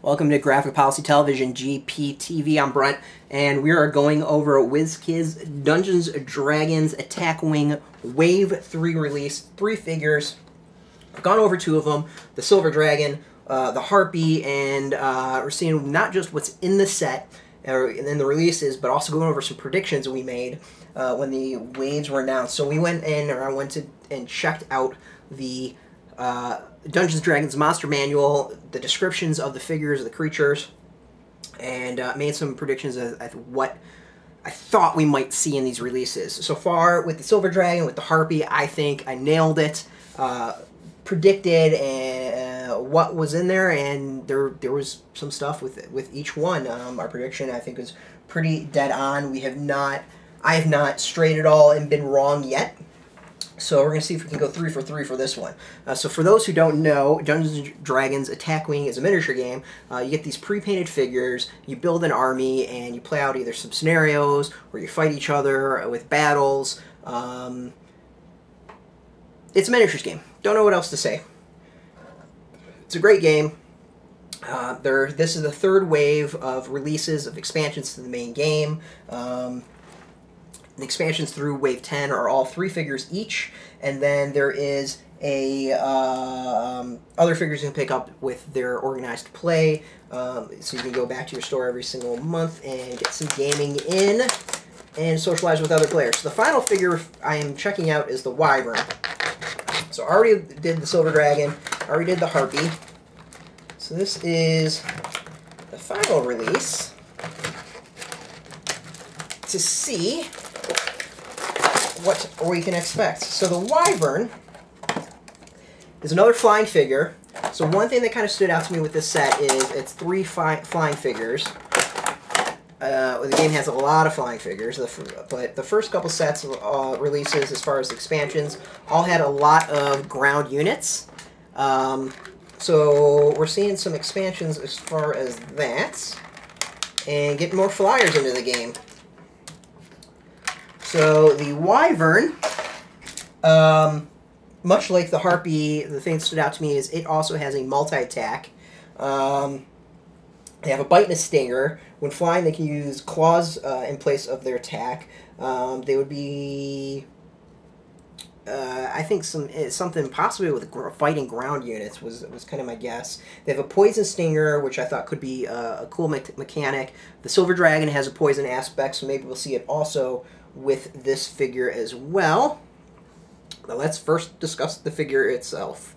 Welcome to Graphic Policy Television, GPTV. I'm Brent, and we are going over Wizkids Dungeons & Dragons Attack Wing Wave 3 release. 3 figures. I've gone over 2 of them, the Silver Dragon, the Harpy, and we're seeing not just what's in the set, or in the releases, but also going over some predictions we made when the waves were announced. So we went in, or I went and checked out the Dungeons & Dragons Monster Manual, the descriptions of the figures, the creatures, and made some predictions of what I thought we might see in these releases. So far, with the Silver Dragon, with the Harpy, I think I nailed it. Predicted what was in there, and there was some stuff with each one. Our prediction, I think, was pretty dead on. I have not strayed at all and been wrong yet. So we're going to see if we can go 3 for 3 for this one. So for those who don't know, Dungeons & Dragons Attack Wing is a miniature game. You get these pre-painted figures, you build an army, and you play out either some scenarios, or you fight each other with battles. It's a miniatures game. Don't know what else to say. It's a great game. This is the 3rd wave of releases of expansions to the main game. The expansions through Wave 10 are all 3 figures each, and then there is a other figures you can pick up with their organized play. So you can go back to your store every single month and get some gaming in and socialize with other players. So the final figure I am checking out is the Wyvern. So I already did the Silver Dragon, I already did the Harpy. So this is the final release to see what we can expect. So the Wyvern is another flying figure. So one thing that kind of stood out to me with this set is it's 3 flying figures. The game has a lot of flying figures, but the first couple sets of releases, as far as expansions, all had a lot of ground units. So we're seeing some expansions as far as that, and getting more flyers into the game. So the Wyvern, much like the Harpy, the thing that stood out to me is it also has a multi-attack. They have a bite and a stinger. When flying, they can use claws in place of their attack. They would be, I think, something possibly with fighting ground units was kind of my guess. They have a poison stinger, which I thought could be a cool mechanic. The Silver Dragon has a poison aspect, so maybe we'll see it also with this figure as well. Now let's first discuss the figure itself.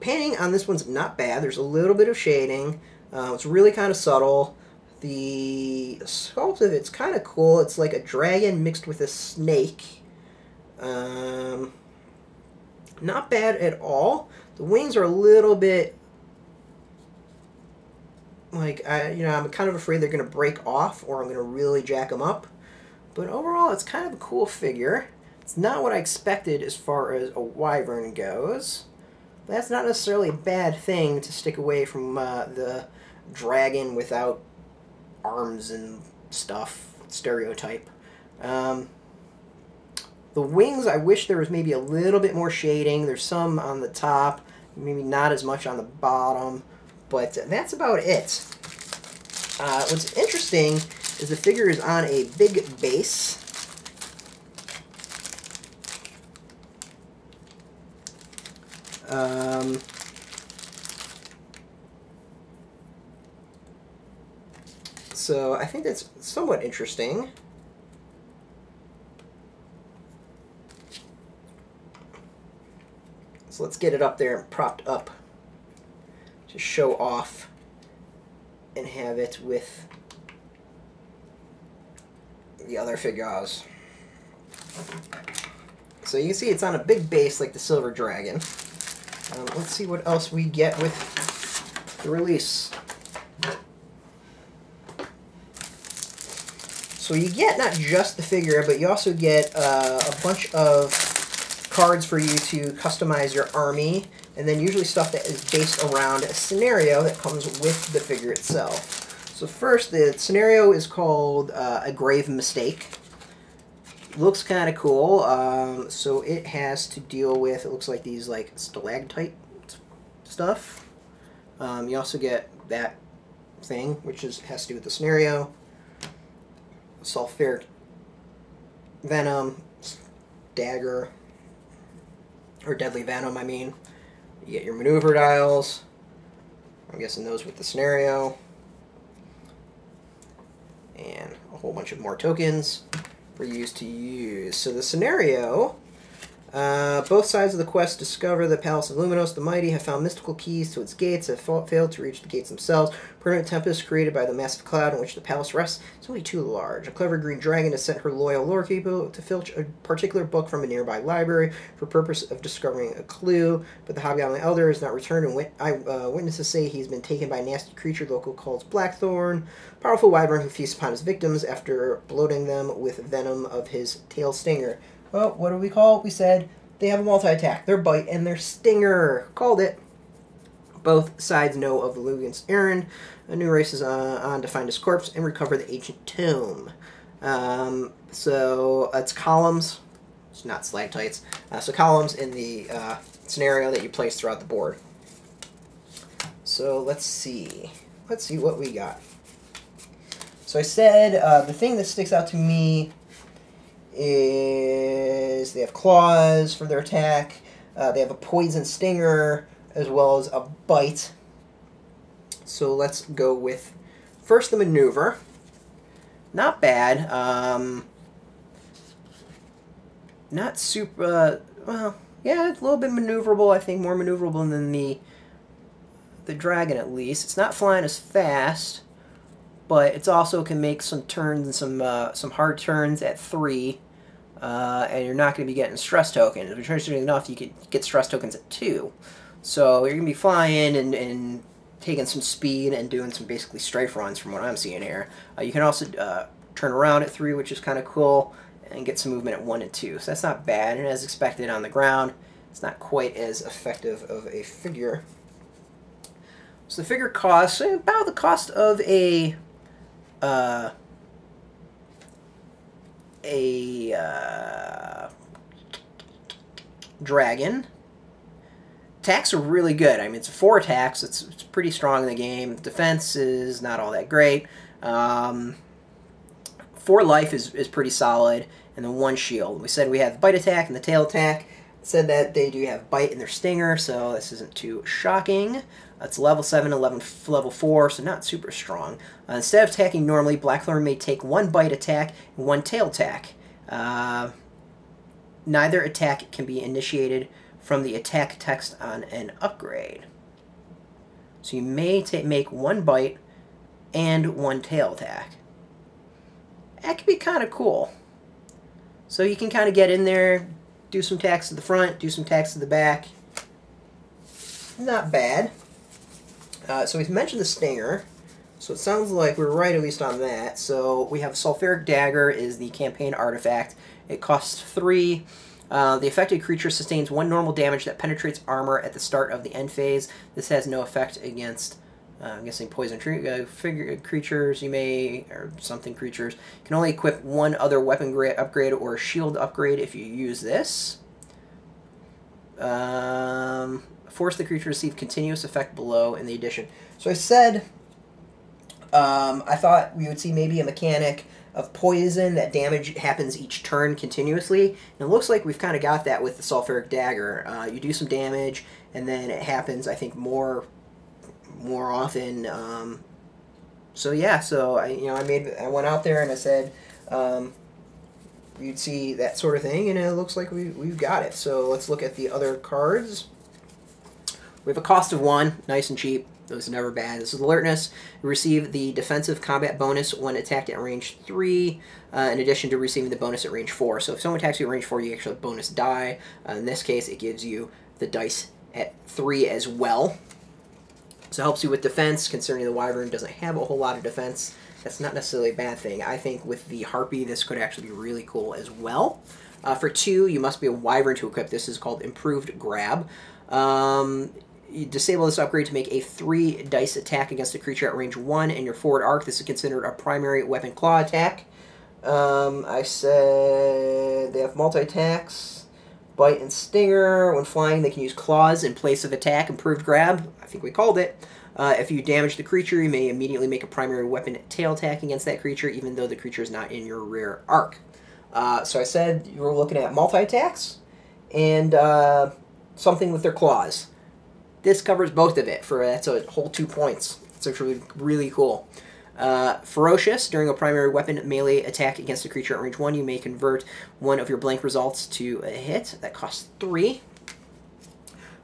Painting on this one's not bad. There's a little bit of shading. It's really kind of subtle. The sculpt of it's kind of cool. It's like a dragon mixed with a snake. Not bad at all. The wings are a little bit like, I'm kind of afraid they're going to break off, or I'm going to really jack them up. But overall, it's kind of a cool figure. It's not what I expected as far as a Wyvern goes. But that's not necessarily a bad thing to stick away from the dragon without arms and stuff stereotype. The wings, I wish there was maybe a little bit more shading. There's some on the top, maybe not as much on the bottom, but that's about it. What's interesting is the figure is on a big base. So I think that's somewhat interesting. So let's get it up there and propped up to show off and have it with the other figures. So you can see it's on a big base like the Silver Dragon. Let's see what else we get with the release. So you get not just the figure, but you also get a bunch of cards for you to customize your army, and then usually stuff that is based around a scenario that comes with the figure itself. So first, the scenario is called A Grave Mistake. Looks kind of cool. So it has to deal with, it looks like these like stalactite stuff. You also get that thing, which has to do with the scenario. Sulfuric Venom, Dagger, or Deadly Venom, I mean. You get your maneuver dials. I'm guessing those with the scenario. And a whole bunch of more tokens for you to use. So the scenario, both sides of the quest discover the Palace of Luminos the Mighty have found mystical keys to its gates, have failed to reach the gates themselves. Permanent tempest created by the massive cloud in which the palace rests is only too large. A clever green dragon has sent her loyal lore keeper to filch a particular book from a nearby library for purpose of discovering a clue, but the Hobgoblin Elder has not returned, and witnesses say he's been taken by a nasty creature local calls Blackthorn, powerful wyvern who feasts upon his victims after bloating them with venom of his tail stinger. Well, what do we call it? We said they have a multi-attack, their bite and their stinger. Called it. Both sides know of the Lugan's errand. A new race is on to find his corpse and recover the ancient tome. So it's columns. It's not stalactites. So columns in the scenario that you place throughout the board. So let's see. Let's see what we got. So I said the thing that sticks out to me is they have claws for their attack. They have a poison stinger as well as a bite. So let's go with first the maneuver. Not bad. Not super. Well, yeah, it's a little bit maneuverable. I think more maneuverable than the dragon at least. It's not flying as fast, but it's also can make some turns and some hard turns at 3. And you're not going to be getting stress tokens. If you're interesting enough, you could get stress tokens at 2. So you're going to be flying and taking some speed and doing some basically strafe runs from what I'm seeing here. You can also turn around at 3, which is kind of cool, and get some movement at 1 and 2. So that's not bad. And as expected on the ground, it's not quite as effective of a figure. So the figure costs about the cost of a dragon. Attacks are really good. I mean, it's 4 attacks. It's pretty strong in the game. Defense is not all that great. 4 life is pretty solid, and then 1 shield. We said we have the bite attack and the tail attack. Said that they do have bite in their stinger, so this isn't too shocking. It's level 7 and level 4, so not super strong. Instead of attacking normally, Blackthorn may take 1 bite attack and 1 tail attack. Neither attack can be initiated from the attack text on an upgrade. So you may make 1 bite and 1 tail attack. That could be kind of cool. So you can kind of get in there, do some attacks to the front, do some attacks to the back. Not bad. So we've mentioned the stinger. So it sounds like we're right at least on that. So we have Sulfuric Dagger is the campaign artifact. It costs 3. The affected creature sustains 1 normal damage that penetrates armor at the start of the end phase. This has no effect against, I'm guessing, poison creatures. You may, or something creatures. Can only equip 1 other weapon upgrade or shield upgrade if you use this. Force the creature to receive continuous effect below in the addition. So I said I thought we would see maybe a mechanic of poison, that damage happens each turn continuously. And it looks like we've kind of got that with the Sulfuric Dagger. You do some damage, and then it happens, I think, more often. So yeah, so I went out there and I said you'd see that sort of thing, and it looks like we've got it. So let's look at the other cards. We have a cost of 1, nice and cheap. Those are never bad. This is Alertness. You receive the defensive combat bonus when attacked at range 3, in addition to receiving the bonus at range 4. So if someone attacks you at range 4, you actually bonus die. In this case, it gives you the dice at 3 as well. So it helps you with defense, considering the Wyvern doesn't have a whole lot of defense. That's not necessarily a bad thing. I think with the Harpy, this could actually be really cool as well. For 2, you must be a Wyvern to equip. This is called Improved Grab. You disable this upgrade to make a 3 dice attack against a creature at range 1 in your forward arc. This is considered a primary weapon claw attack. I said they have multi-attacks, bite and stinger. When flying, they can use claws in place of attack. Improved grab, I think we called it. If you damage the creature, you may immediately make a primary weapon tail attack against that creature, even though the creature is not in your rear arc. So I said you were looking at multi-attacks and something with their claws. This covers both of it. That's a whole 2 points. It's actually really cool. Ferocious, during a primary weapon melee attack against a creature at range 1, you may convert one of your blank results to a hit. That costs 3.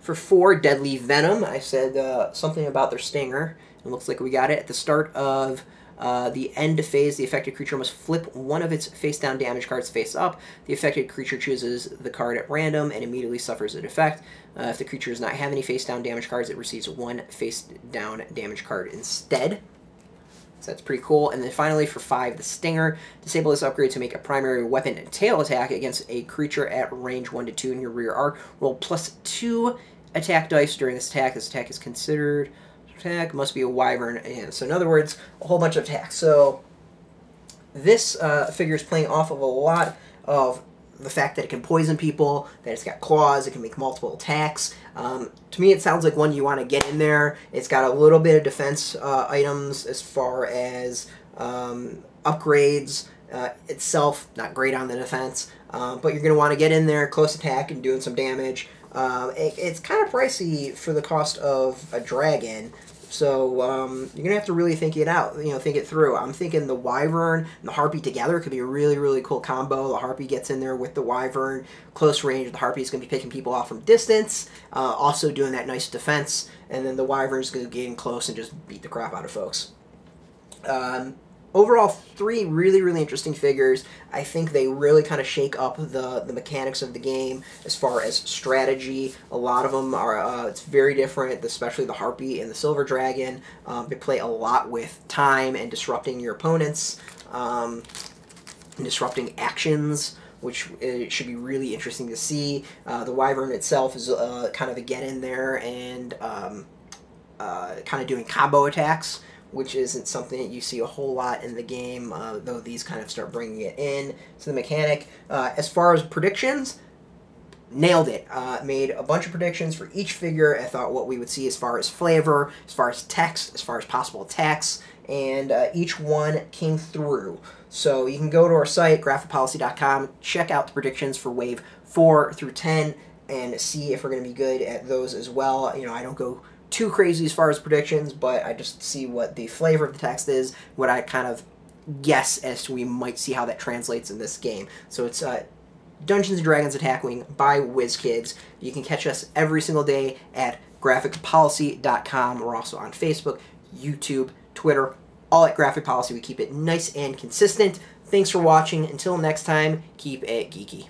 For 4, Deadly Venom, I said something about their stinger. It looks like we got it. At the start of the end phase, the affected creature must flip one of its face-down damage cards face up. The affected creature chooses the card at random and immediately suffers a defect. If the creature does not have any face-down damage cards, it receives 1 face-down damage card instead. So that's pretty cool. And then finally, for 5, the Stinger. Disable this upgrade to make a primary weapon and tail attack against a creature at range 1 to 2 in your rear arc. Roll +2 attack dice during this attack. This attack is considered... attack must be a Wyvern. And so in other words, a whole bunch of attacks. So this figure is playing off of a lot of the fact that it can poison people, that it's got claws, it can make multiple attacks. To me, it sounds like one you want to get in there. It's got a little bit of defense items as far as upgrades. Itself, not great on the defense, but you're going to want to get in there, close attack, and doing some damage. It's kind of pricey for the cost of a dragon, so you're going to have to really think it out, think it through. I'm thinking the Wyvern and the Harpy together could be a really, really cool combo. The Harpy gets in there with the Wyvern, close range. The Harpy is going to be picking people off from distance, also doing that nice defense, and then the Wyvern is going to get in close and just beat the crap out of folks. Overall, 3 really, really interesting figures. I think they really kind of shake up the mechanics of the game as far as strategy. A lot of them are, it's very different, especially the Harpy and the Silver Dragon. They play a lot with time and disrupting your opponents, and disrupting actions, which should be really interesting to see. The Wyvern itself is kind of a get in there and kind of doing combo attacks, which isn't something that you see a whole lot in the game, though these kind of start bringing it in to the mechanic. As far as predictions, nailed it. Made a bunch of predictions for each figure. I thought what we would see as far as flavor, as far as text, as far as possible attacks, and each one came through. So you can go to our site, graphicpolicy.com, check out the predictions for Wave 4 through 10, and see if we're going to be good at those as well. I don't go too crazy as far as predictions, but I just see what the flavor of the text is, what I kind of guess as to we might see how that translates in this game. So it's Dungeons & Dragons Attack Wing by Wizkids. You can catch us every single day at graphicpolicy.com. We're also on Facebook, YouTube, Twitter, all at Graphic Policy. We keep it nice and consistent. Thanks for watching. Until next time, keep it geeky.